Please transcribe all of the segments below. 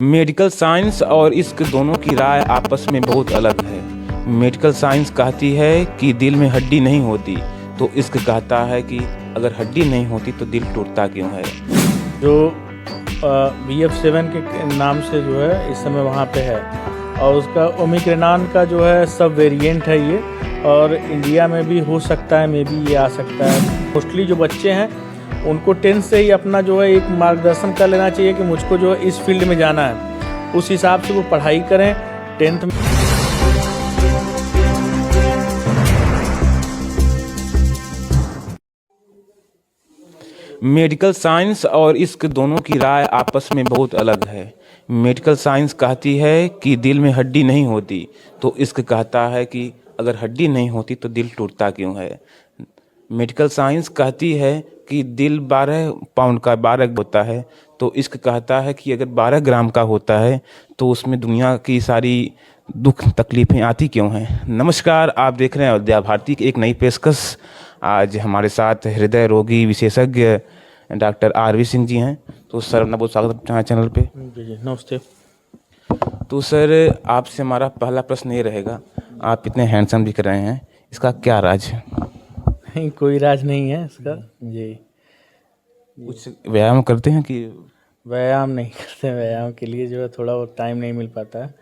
Medical science और इश्क दोनों की राय आपस में बहुत अलग है। मेडिकल साइंस कहती है कि दिल में हड्डी नहीं होती, तो इश्क कहता है कि अगर हड्डी नहीं होती तो दिल टूटता क्यों है। जो BF7 के नाम से जो है इस समय वहाँ पे है, और उसका ओमिक्रॉन का जो है सब वेरिएंट है ये, और इंडिया में भी हो सकता है, मे बी ये आ सकता है। मोस्टली जो बच्चे हैं उनको 10th से ही अपना जो है एक मार्गदर्शन कर लेना चाहिए कि मुझको जो है इस फील्ड में जाना है, उस हिसाब से वो पढ़ाई करें 10th में। मेडिकल साइंस और इश्क दोनों की राय आपस में बहुत अलग है। मेडिकल साइंस कहती है कि दिल में हड्डी नहीं होती, तो इश्क कहता है कि अगर हड्डी नहीं होती तो दिल टूटता क्यों है। मेडिकल साइंस कहती है कि दिल 12 पाउंड का 12 होता है, तो इश्क कहता है कि अगर 12 ग्राम का होता है तो उसमें दुनिया की सारी दुख तकलीफ़ें आती क्यों हैं। नमस्कार, आप देख रहे हैं अयोध्या भारती की एक नई पेशकश। आज हमारे साथ हृदय रोगी विशेषज्ञ डॉक्टर RV सिंह जी हैं। तो सर, अपना बहुत स्वागत है चैनल पे। जी नमस्ते। तो सर, आपसे हमारा पहला प्रश्न ये रहेगा, आप इतने हैंडसम दिख रहे हैं, इसका क्या राज है। नहीं, कोई राज नहीं है इसका जी। कुछ व्यायाम करते हैं कि व्यायाम नहीं करते, व्यायाम के लिए जो है थोड़ा बहुत टाइम नहीं मिल पाता है,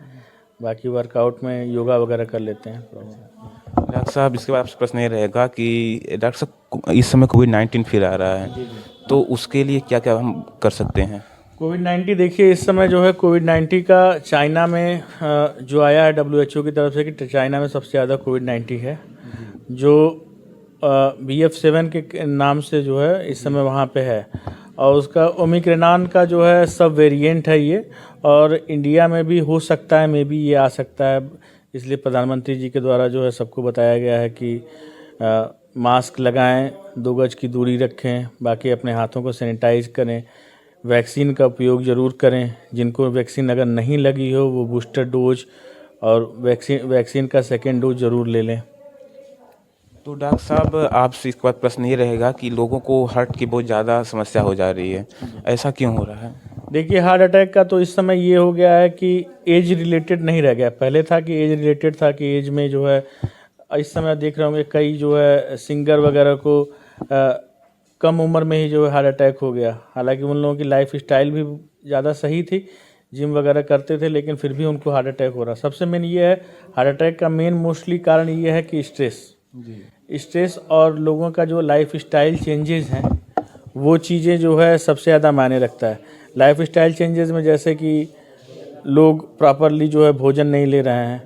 बाकी वर्कआउट में योगा वगैरह कर लेते हैं। डॉक्टर साहब, इसके बाद आपसे प्रश्न ये रहेगा कि डॉक्टर साहब, इस समय कोविड-19 फिर आ रहा है, तो उसके लिए क्या क्या हम कर सकते हैं। कोविड-19 देखिए, इस समय जो है कोविड-19 का चाइना में जो आया है WHO की तरफ से कि चाइना में सबसे ज़्यादा कोविड-19 है, जो BF7 के नाम से जो है इस समय वहाँ पे है, और उसका ओमिक्रॉन का जो है सब वेरिएंट है ये, और इंडिया में भी हो सकता है, मे बी ये आ सकता है। इसलिए प्रधानमंत्री जी के द्वारा जो है सबको बताया गया है कि मास्क लगाएं, 2 गज की दूरी रखें, बाकी अपने हाथों को सैनिटाइज करें, वैक्सीन का उपयोग ज़रूर करें। जिनको वैक्सीन अगर नहीं लगी हो वो बूस्टर डोज और वैक्सीन का सेकेंड डोज ज़रूर ले लें। तो डॉक्टर साहब, आपसे इसके बाद प्रश्न ये रहेगा कि लोगों को हार्ट की बहुत ज़्यादा समस्या हो जा रही है, ऐसा क्यों हो रहा है। देखिए, हार्ट अटैक का तो इस समय ये हो गया है कि एज रिलेटेड नहीं रह गया। पहले था कि एज रिलेटेड था कि एज में जो है, इस समय देख रहे होंगे कई जो है सिंगर वगैरह को कम उम्र में ही जो है हार्ट अटैक हो गया। हालांकि उन लोगों की लाइफ स्टाइल भी ज़्यादा सही थी, जिम वगैरह करते थे, लेकिन फिर भी उनको हार्ट अटैक हो रहा। सबसे मेन ये है, हार्ट अटैक का मेन मोस्टली कारण ये है कि स्ट्रेस और लोगों का जो लाइफ स्टाइल चेंजेस हैं, वो चीज़ें जो है सबसे ज़्यादा मायने रखता है। लाइफ स्टाइल चेंजेस में जैसे कि लोग प्रॉपरली जो है भोजन नहीं ले रहे हैं,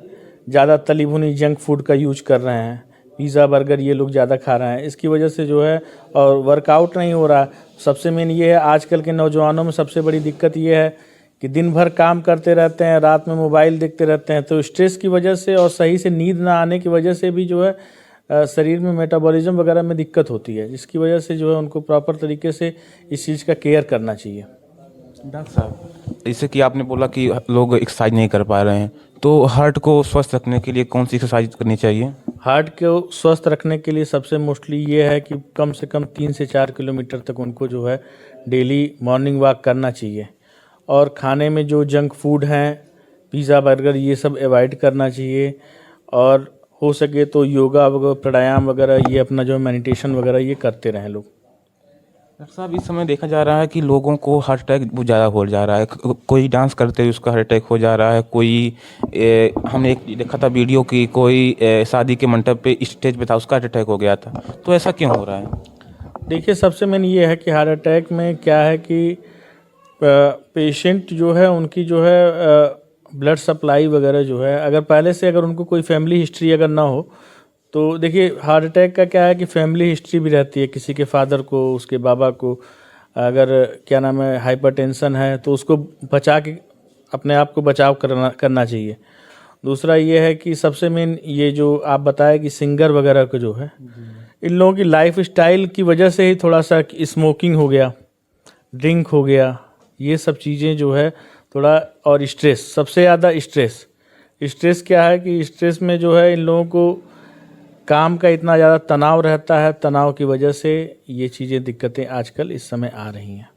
ज़्यादा तली भुनी जंक फूड का यूज कर रहे हैं, पिज़्ज़ा बर्गर ये लोग ज़्यादा खा रहे हैं, इसकी वजह से जो है, और वर्कआउट नहीं हो रहा। सबसे मेन ये है, आजकल के नौजवानों में सबसे बड़ी दिक्कत ये है कि दिन भर काम करते रहते हैं, रात में मोबाइल देखते रहते हैं, तो स्ट्रेस की वजह से और सही से नींद ना आने की वजह से भी जो है शरीर में मेटाबॉलिज्म वगैरह में दिक्कत होती है, जिसकी वजह से जो है उनको प्रॉपर तरीके से इस चीज़ का केयर करना चाहिए। डॉक्टर साहब, जैसे कि आपने बोला कि लोग एक्सरसाइज नहीं कर पा रहे हैं, तो हार्ट को स्वस्थ रखने के लिए कौन सी एक्सरसाइज करनी चाहिए। हार्ट को स्वस्थ रखने के लिए सबसे मोस्टली ये है कि कम से कम 3 से 4 किलोमीटर तक उनको जो है डेली मॉर्निंग वॉक करना चाहिए, और खाने में जो जंक फूड हैं, पिज़्ज़ा बर्गर ये सब अवॉइड करना चाहिए, और हो सके तो योगा वगैरह, प्राणायाम वगैरह, ये अपना जो मेडिटेशन वगैरह ये करते रहें लोग। डॉक्टर साहब, इस समय देखा जा रहा है कि लोगों को हार्ट अटैक बहुत ज़्यादा हो जा रहा है। कोई डांस करते हुए उसका हार्ट अटैक हो जा रहा है, कोई हमने एक देखा था वीडियो की, कोई शादी के मंडप पे स्टेज पे था, उसका हार्ट अटैक हो गया था। तो ऐसा क्यों हो रहा है। देखिए, सबसे मेन ये है कि हार्ट अटैक में क्या है कि पेशेंट जो है उनकी जो है ब्लड सप्लाई वगैरह जो है, अगर पहले से अगर उनको कोई फैमिली हिस्ट्री अगर ना हो, तो देखिए हार्ट अटैक का क्या है कि फैमिली हिस्ट्री भी रहती है। किसी के फादर को, उसके बाबा को अगर क्या नाम है हाइपरटेंशन है, तो उसको बचा के अपने आप को बचाव करना चाहिए। दूसरा ये है कि सबसे मेन ये जो आप बताए कि सिंगर वगैरह को जो है, इन लोगों की लाइफ स्टाइल की वजह से ही थोड़ा सा स्मोकिंग हो गया, ड्रिंक हो गया, ये सब चीज़ें जो है थोड़ा, और स्ट्रेस, सबसे ज़्यादा स्ट्रेस क्या है कि स्ट्रेस में जो है इन लोगों को काम का इतना ज़्यादा तनाव रहता है, तनाव की वजह से ये चीज़ें दिक्कतें आजकल इस समय आ रही हैं।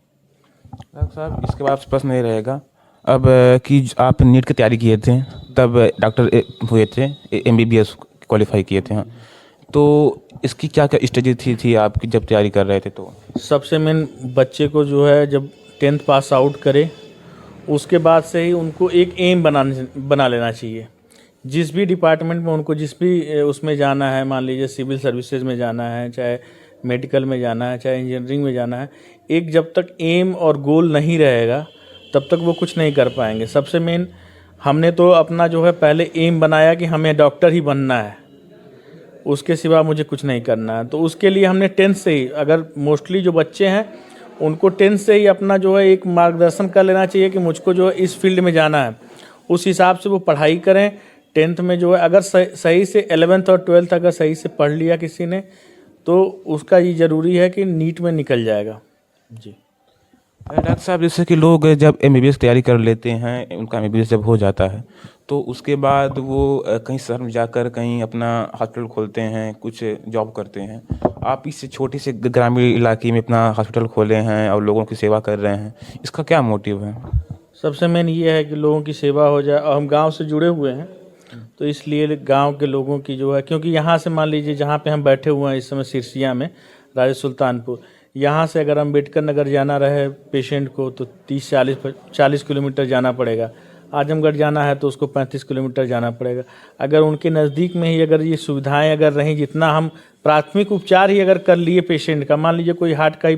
डॉक्टर साहब, इसके बाद प्रश्न ये रहेगा, अब कि आप नीट की तैयारी किए थे, तब डॉक्टर हुए थे, एमबीबीएस क्वालिफाई किए थे, हाँ। तो इसकी क्या क्या स्ट्रेटजी थी आपकी जब तैयारी कर रहे थे? तो सबसे मेन बच्चे को जो है जब 10th पास आउट करे उसके बाद से ही उनको एक एम बना लेना चाहिए। जिस भी डिपार्टमेंट में उनको जिस भी उसमें जाना है, मान लीजिए सिविल सर्विसेज में जाना है, चाहे मेडिकल में जाना है, चाहे इंजीनियरिंग में जाना है, एक जब तक एम और गोल नहीं रहेगा तब तक वो कुछ नहीं कर पाएंगे। सबसे मेन हमने तो अपना जो है पहले एम बनाया कि हमें डॉक्टर ही बनना है, उसके सिवा मुझे कुछ नहीं करना है। तो उसके लिए हमने 10th से ही, अगर मोस्टली जो बच्चे हैं उनको 10th से ही अपना जो है एक मार्गदर्शन कर लेना चाहिए कि मुझको जो है इस फील्ड में जाना है, उस हिसाब से वो पढ़ाई करें। 10th में जो है अगर सही से 11th और 12th अगर सही से पढ़ लिया किसी ने तो उसका ये ज़रूरी है कि नीट में निकल जाएगा। जी डॉक्टर साहब, जैसे कि लोग जब एमबीबीएस तैयारी कर लेते हैं, उनका एमबीबीएस जब हो जाता है तो उसके बाद वो कहीं शहर में जाकर कहीं अपना हॉस्पिटल खोलते हैं, कुछ जॉब करते हैं। आप इस छोटे से ग्रामीण इलाके में अपना हॉस्पिटल खोले हैं और लोगों की सेवा कर रहे हैं, इसका क्या मोटिव है? सबसे मेन ये है कि लोगों की सेवा हो जाए, और हम गांव से जुड़े हुए हैं तो इसलिए गांव के लोगों की जो है, क्योंकि यहाँ से मान लीजिए जहाँ पे हम बैठे हुए हैं इस समय सिरसिया में, राजा सुल्तानपुर, यहाँ से अगर अम्बेडकर नगर जाना रहे पेशेंट को तो 30-40 किलोमीटर जाना पड़ेगा। आजमगढ़ जाना है तो उसको 35 किलोमीटर जाना पड़ेगा। अगर उनके नज़दीक में ही अगर ये सुविधाएं अगर रहीं, जितना हम प्राथमिक उपचार ही अगर कर लिए पेशेंट का, मान लीजिए कोई हार्ट का ही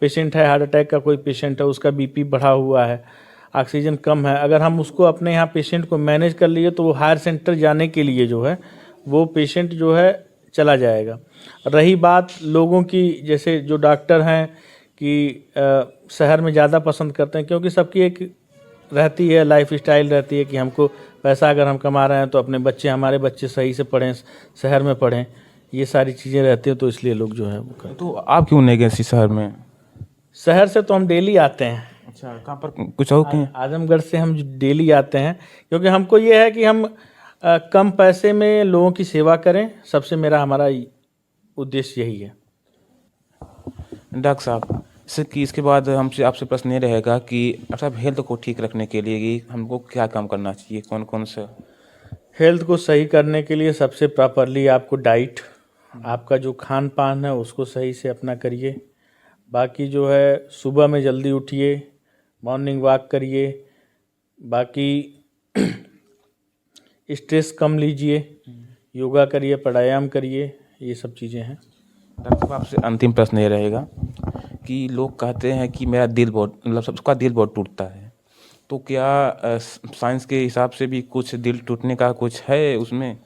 पेशेंट है, हार्ट अटैक का कोई पेशेंट है, उसका बीपी बढ़ा हुआ है, ऑक्सीजन कम है, अगर हम उसको अपने यहाँ पेशेंट को मैनेज कर लिए तो वो हायर सेंटर जाने के लिए जो है वो पेशेंट जो है चला जाएगा। रही बात लोगों की, जैसे जो डॉक्टर हैं कि शहर में ज़्यादा पसंद करते हैं, क्योंकि सबकी एक रहती है लाइफ स्टाइल रहती है कि हमको पैसा अगर हम कमा रहे हैं तो अपने बच्चे, हमारे बच्चे सही से पढ़ें, शहर में पढ़ें, ये सारी चीज़ें रहती हैं, तो इसलिए लोग जो है वो करते हैं। तो आप क्यों नहीं गए इसी शहर में? शहर से तो हम डेली आते हैं। अच्छा, कहाँ पर, कुछ और कहीं? आजमगढ़ से हम डेली आते हैं, क्योंकि हमको ये है कि हम कम पैसे में लोगों की सेवा करें। सबसे हमारा उद्देश्य यही है। डॉक्टर साहब, जैसे कि इसके बाद हमसे आपसे प्रश्न ये रहेगा कि डॉक्टर साहब, हेल्थ को ठीक रखने के लिए कि हमको क्या काम करना चाहिए, कौन कौन सा? हेल्थ को सही करने के लिए सबसे प्रॉपरली आपको डाइट, आपका जो खान पान है उसको सही से अपना करिए। बाकी जो है सुबह में जल्दी उठिए, मॉर्निंग वॉक करिए, बाकी स्ट्रेस कम लीजिए, योगा करिए, प्राणायाम करिए, ये सब चीज़ें हैं। डॉक्टर साहब, आपसे अंतिम प्रश्न ये रहेगा कि लोग कहते हैं कि मेरा दिल बहुत, मतलब सबका दिल बहुत टूटता है, तो क्या साइंस के हिसाब से भी कुछ दिल टूटने का कुछ है उसमें?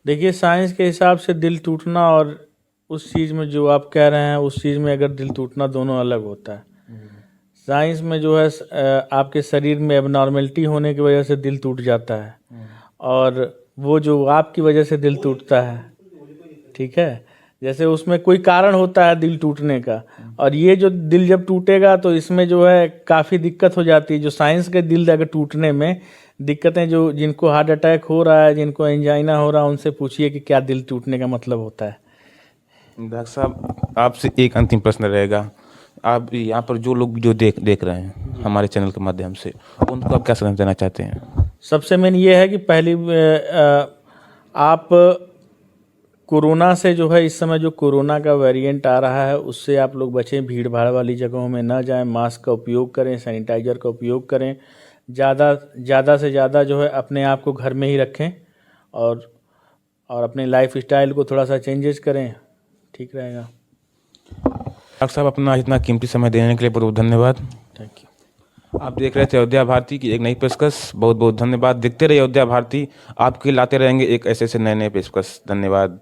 देखिए, साइंस के हिसाब से दिल टूटना और उस चीज़ में जो आप कह रहे हैं उस चीज़ में अगर दिल टूटना, दोनों अलग होता है। साइंस में जो है आपके शरीर में एबनॉर्मेलिटी होने की वजह से दिल टूट जाता है, और वो जो आपकी वजह से दिल टूटता है, ठीक है, जैसे उसमें कोई कारण होता है दिल टूटने का, और ये जो दिल जब टूटेगा तो इसमें जो है काफ़ी दिक्कत हो जाती है। जो साइंस के दिल अगर टूटने में दिक्कतें, जो जिनको हार्ट अटैक हो रहा है, जिनको एंजाइना हो रहा है, उनसे पूछिए कि क्या दिल टूटने का मतलब होता है। डॉक्टर साहब, आपसे एक अंतिम प्रश्न रहेगा। आप यहाँ पर जो लोग वीडियो देख रहे हैं हमारे चैनल के माध्यम से, उनको आप क्या संदेश देना चाहते हैं? सबसे मेन ये है कि पहली आप कोरोना से जो है, इस समय जो कोरोना का वेरिएंट आ रहा है उससे आप लोग बचें, भीड़ भाड़ वाली जगहों में ना जाएं, मास्क का उपयोग करें, सैनिटाइजर का उपयोग करें, ज़्यादा से ज़्यादा जो है अपने आप को घर में ही रखें, और अपने लाइफ स्टाइल को थोड़ा सा चेंजेस करें, ठीक रहेगा। डॉक्टर साहब, अपना इतना कीमती समय देने के लिए बहुत बहुत धन्यवाद। Thank you. आप देख रहे थे अयोध्या भारती की एक नई पेशकश। बहुत बहुत धन्यवाद। देखते रहिए अयोध्या भारती, आपके लाते रहेंगे एक ऐसे नए पेशकश। धन्यवाद।